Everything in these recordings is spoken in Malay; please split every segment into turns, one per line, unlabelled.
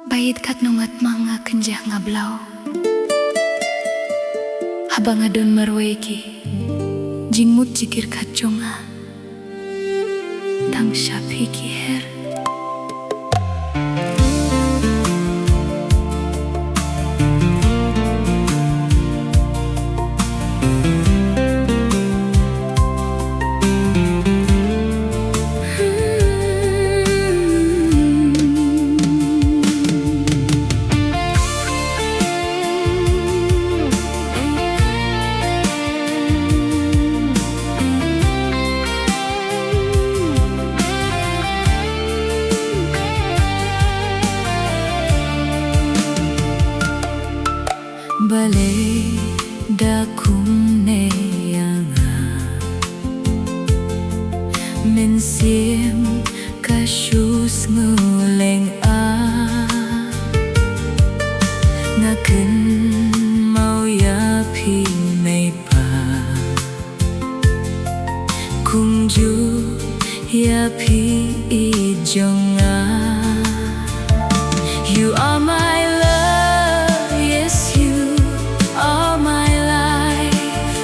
Bait kat nungat mga kenjah ngablaw habang adon marweki jingmut jikir kat jonga tang syafiki her
BALEI da KUM ne IANGA Mensim kasyus nguleng ngaken mau ya pi mei pa KUM ju ya pi I jonga. You are my love, yes you are my life.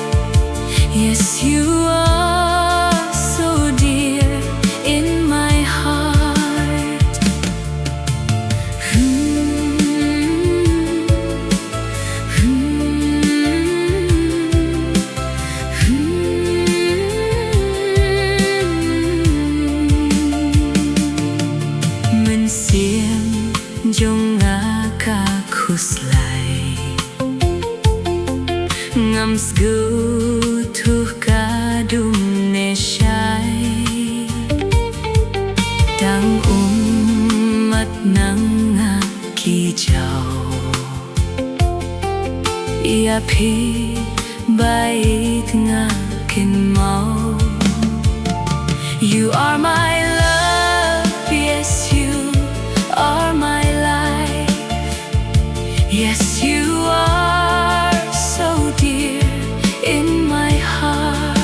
Yes, you are so dear in my heart. Mensiam jonga ka khuslai ngams gu tuh kadum ne syai tang umat nang kijau ia pi bait ngakin mau. You are my love, yes you are my life. Yes, you are so dear in my heart.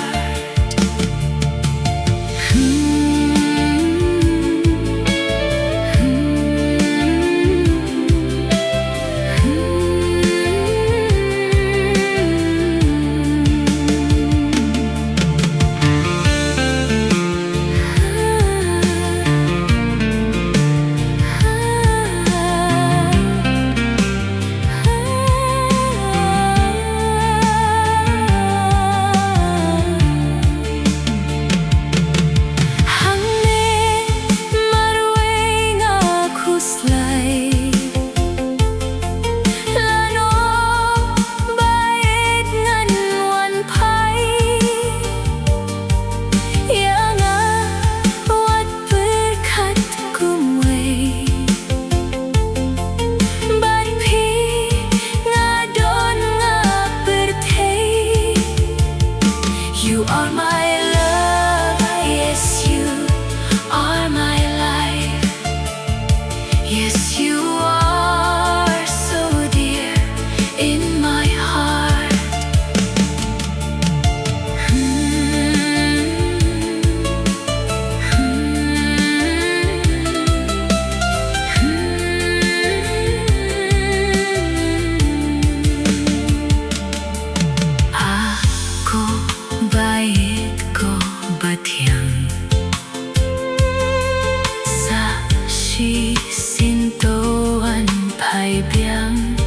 You are my love, yes you are my life. Yes, you are so dear in my heart. Ako bait ko batyang sa sisintuan pai biang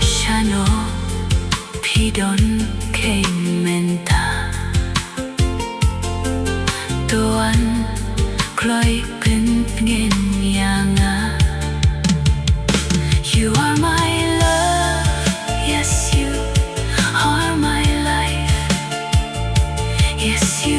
shano pidon kay menta tuan kloy pen ngin yanga. You are my love, yes you are my life. Yes, you